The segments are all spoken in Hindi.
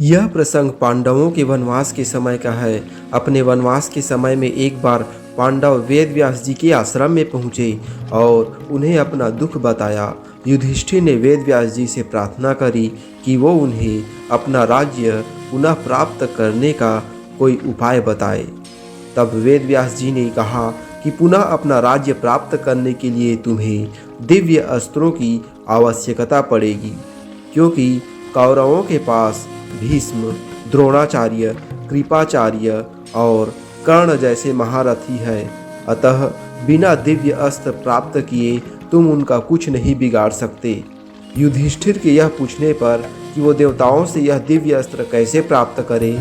यह प्रसंग पांडवों के वनवास के समय का है। अपने वनवास के समय में एक बार पांडव वेद व्यास जी के आश्रम में पहुँचे और उन्हें अपना दुख बताया। युधिष्ठिर ने वेद व्यास जी से प्रार्थना करी कि वो उन्हें अपना राज्य पुनः प्राप्त करने का कोई उपाय बताए। तब वेद व्यास जी ने कहा कि पुनः अपना राज्य प्राप्त करने के लिए तुम्हें दिव्य अस्त्रों की आवश्यकता पड़ेगी, क्योंकि कौरवों के पास भीष्म, द्रोणाचार्य, कृपाचार्य और कर्ण जैसे महारथी है। अतः बिना दिव्य अस्त्र प्राप्त किए तुम उनका कुछ नहीं बिगाड़ सकते। युधिष्ठिर के यह पूछने पर कि वो देवताओं से यह दिव्य अस्त्र कैसे प्राप्त करे,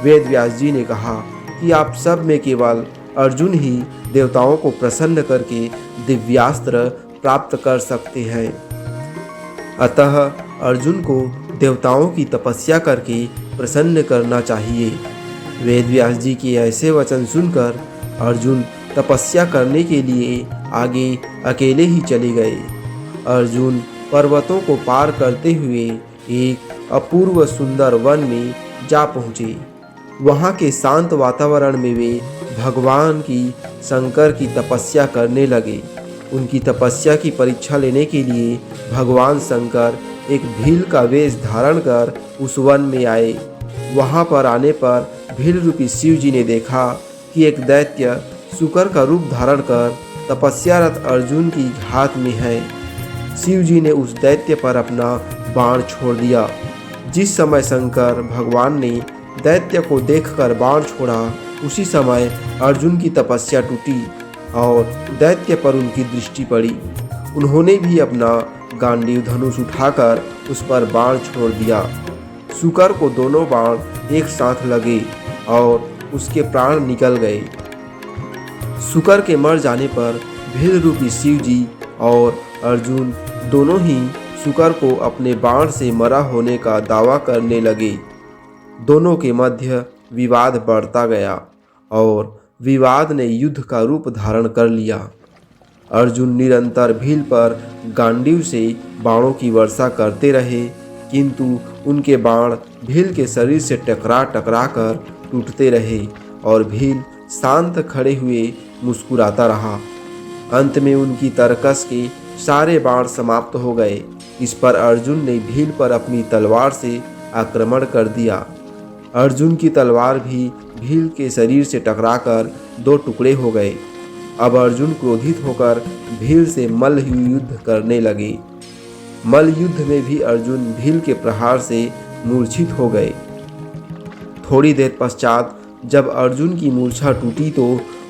वेद व्यास जी ने कहा कि आप सब में केवल अर्जुन ही देवताओं को प्रसन्न करके दिव्यास्त्र प्राप्त कर सकते हैं। अतः अर्जुन को देवताओं की तपस्या करके प्रसन्न करना चाहिए। वेद व्यास जी के ऐसे वचन सुनकर अर्जुन तपस्या करने के लिए आगे अकेले ही चले गए। अर्जुन पर्वतों को पार करते हुए एक अपूर्व सुंदर वन में जा पहुँचे। वहाँ के शांत वातावरण में वे भगवान की शंकर की तपस्या करने लगे। उनकी तपस्या की परीक्षा लेने के लिए भगवान शंकर एक भील का वेश धारण कर उस वन में आए। वहाँ पर आने पर भील रूपी शिव जी ने देखा कि एक दैत्य शुकर का रूप धारण कर तपस्यारत अर्जुन की घात में है। शिव जी ने उस दैत्य पर अपना बाण छोड़ दिया। जिस समय शंकर भगवान ने दैत्य को देखकर बाण छोड़ा, उसी समय अर्जुन की तपस्या टूटी और दैत्य पर उनकी दृष्टि पड़ी। उन्होंने भी अपना गांडीव धनुष उठाकर उस पर बाण छोड़ दिया। शुकर को दोनों बाण एक साथ लगे और उसके प्राण निकल गए। शुकर के मर जाने पर भील रूपी शिव जी और अर्जुन दोनों ही शुकर को अपने बाण से मरा होने का दावा करने लगे। दोनों के मध्य विवाद बढ़ता गया और विवाद ने युद्ध का रूप धारण कर लिया। अर्जुन निरंतर भील पर गांडीव से बाणों की वर्षा करते रहे, किंतु उनके बाण भील के शरीर से टकरा टकरा कर टूटते रहे और भील शांत खड़े हुए मुस्कुराता रहा। अंत में उनकी तरकस के सारे बाण समाप्त हो गए। इस पर अर्जुन ने भील पर अपनी तलवार से आक्रमण कर दिया। अर्जुन की तलवार भी भील के शरीर से टकराकर दो टुकड़े हो गए। अब अर्जुन क्रोधित होकर भील से मल्ल युद्ध करने लगे। मल्ल युद्ध में भी अर्जुन भील के प्रहार से मूर्छित हो गए। थोड़ी देर पश्चात जब अर्जुन की मूर्छा टूटी तो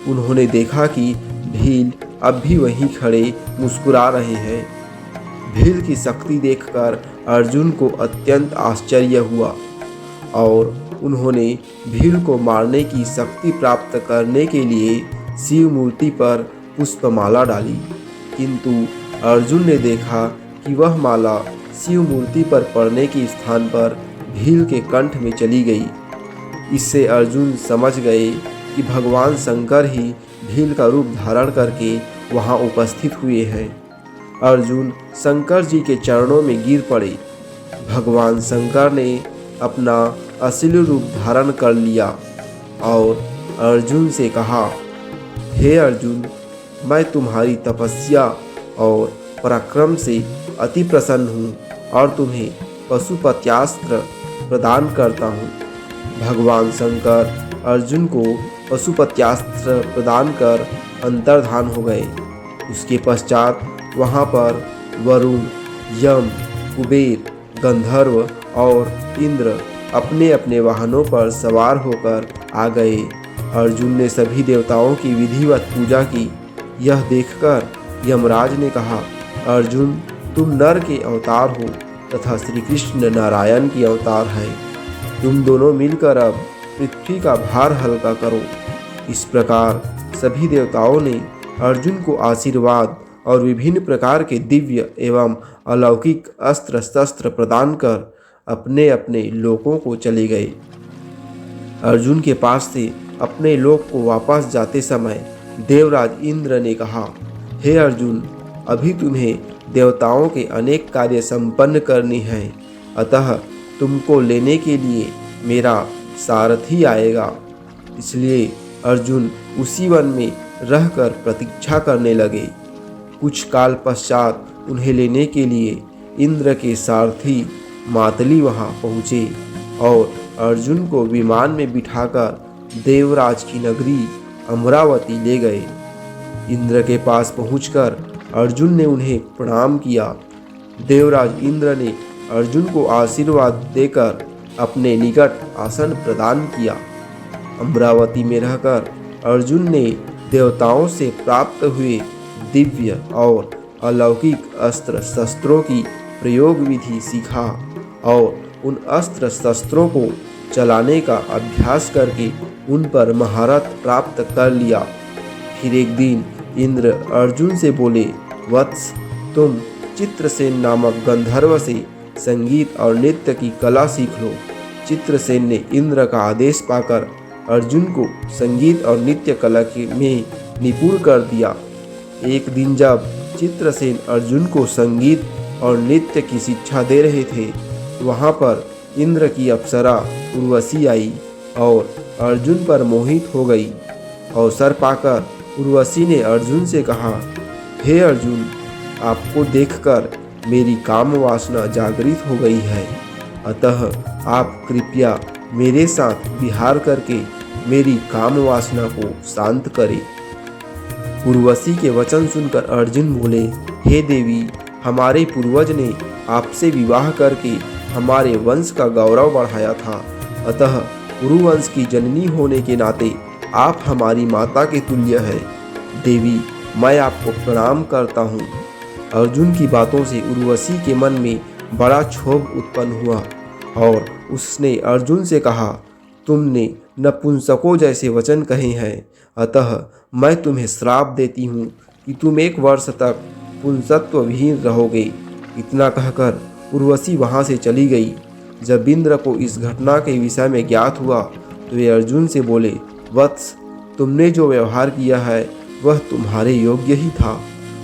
उन्होंने देखा कि भील अब भी वहीं खड़े मुस्कुरा रहे हैं। भील की शक्ति देखकर अर्जुन को अत्यंत आश्चर्य हुआ और उन्होंने भील को मारने की शक्ति प्राप्त करने के लिए शिव मूर्ति पर पुष्पमाला डाली, किंतु अर्जुन ने देखा कि वह माला शिव मूर्ति पर पड़ने के स्थान पर भील के कंठ में चली गई। इससे अर्जुन समझ गए कि भगवान शंकर ही भील का रूप धारण करके वहां उपस्थित हुए हैं। अर्जुन शंकर जी के चरणों में गिर पड़े। भगवान शंकर ने अपना असली रूप धारण कर लिया और अर्जुन से कहा, हे अर्जुन, मैं तुम्हारी तपस्या और पराक्रम से अति प्रसन्न हूँ और तुम्हें पशुपत्यास्त्र प्रदान करता हूँ। भगवान शंकर अर्जुन को पशुपत्यास्त्र प्रदान कर अंतर्धान हो गए। उसके पश्चात वहाँ पर वरुण, यम, कुबेर, गंधर्व और इंद्र अपने अपने वाहनों पर सवार होकर आ गए। अर्जुन ने सभी देवताओं की विधिवत पूजा की। यह देखकर यमराज ने कहा, अर्जुन, तुम नर के अवतार हो तथा श्री कृष्ण नारायण की अवतार है। तुम दोनों मिलकर अब पृथ्वी का भार हल्का करो। इस प्रकार सभी देवताओं ने अर्जुन को आशीर्वाद और विभिन्न प्रकार के दिव्य एवं अलौकिक अस्त्र शस्त्र प्रदान कर अपने अपने लोकों को चले गए। अर्जुन के पास से अपने लोक को वापस जाते समय देवराज इंद्र ने कहा, हे अर्जुन, अभी तुम्हें देवताओं के अनेक कार्य संपन्न करने हैं, अतः तुमको लेने के लिए मेरा सारथी आएगा। इसलिए अर्जुन उसी वन में रहकर प्रतीक्षा करने लगे। कुछ काल पश्चात उन्हें लेने के लिए इंद्र के सारथी मातली वहां पहुँचे और अर्जुन को विमान में बिठाकर देवराज की नगरी अमरावती ले गए। इंद्र के पास पहुंचकर अर्जुन ने उन्हें प्रणाम किया। देवराज इंद्र ने अर्जुन को आशीर्वाद देकर अपने निकट आसन प्रदान किया। अमरावती में रहकर अर्जुन ने देवताओं से प्राप्त हुए दिव्य और अलौकिक अस्त्र शस्त्रों की प्रयोग विधि सीखा और उन अस्त्र शस्त्रों को चलाने का अभ्यास करके उन पर महारत प्राप्त कर लिया। फिर एक दिन इंद्र अर्जुन से बोले, वत्स, तुम चित्रसेन नामक गंधर्व से संगीत और नृत्य की कला सीख लो। चित्रसेन ने इंद्र का आदेश पाकर अर्जुन को संगीत और नृत्य कला में निपुण कर दिया। एक दिन जब चित्रसेन अर्जुन को संगीत और नृत्य की शिक्षा दे रहे थे, वहाँ पर इंद्र की अप्सरा उर्वशी आई और अर्जुन पर मोहित हो गई। अवसर पाकर उर्वशी ने अर्जुन से कहा, हे अर्जुन, आपको देखकर मेरी काम वासना जागृत हो गई है, अतः आप कृपया मेरे साथ विहार करके मेरी काम वासना को शांत करें। उर्वशी के वचन सुनकर अर्जुन बोले, हे देवी, हमारे पूर्वज ने आपसे विवाह करके हमारे वंश का गौरव बढ़ाया था, अतः कुरुवंश की जननी होने के नाते आप हमारी माता के तुल्य है। देवी, मैं आपको प्रणाम करता हूँ। अर्जुन की बातों से उर्वशी के मन में बड़ा क्षोभ उत्पन्न हुआ और उसने अर्जुन से कहा, तुमने नपुंसकों जैसे वचन कहे हैं, अतः मैं तुम्हें श्राप देती हूँ कि तुम 1 वर्ष तक पुंसत्व विहीन रहोगे। इतना कहकर उर्वशी वहाँ से चली गई। जब इंद्र को इस घटना के विषय में ज्ञात हुआ तो वे अर्जुन से बोले, वत्स, तुमने जो व्यवहार किया है वह तुम्हारे योग्य ही था।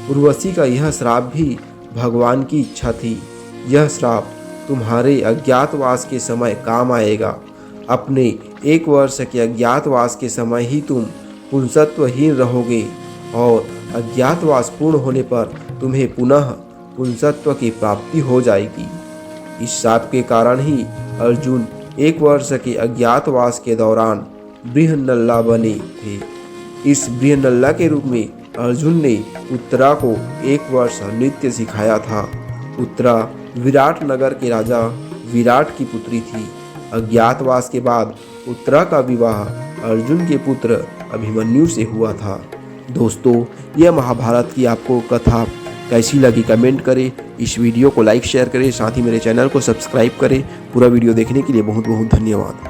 उर्वशी का यह श्राप भी भगवान की इच्छा थी। यह श्राप तुम्हारे अज्ञातवास के समय काम आएगा। अपने 1 वर्ष के अज्ञातवास के समय ही तुम पुंसत्वहीन रहोगे और अज्ञातवास पूर्ण होने पर तुम्हें पुनः पुंसत्व की प्राप्ति हो जाएगी। इस शाप के कारण ही अर्जुन 1 वर्ष के अज्ञातवास के दौरान बृहन्नल्ला बने थे। इस बृहन्नल्ला के रूप में अर्जुन ने उत्तरा को 1 वर्ष नृत्य सिखाया था। उत्तरा विराट नगर के राजा विराट की पुत्री थी। अज्ञातवास के बाद उत्तरा का विवाह अर्जुन के पुत्र अभिमन्यु से हुआ था। दोस्तों, यह महाभारत की आपको कथा कैसी लगी कमेंट करें। इस वीडियो को लाइक शेयर करें, साथ ही मेरे चैनल को सब्सक्राइब करें। पूरा वीडियो देखने के लिए बहुत बहुत धन्यवाद।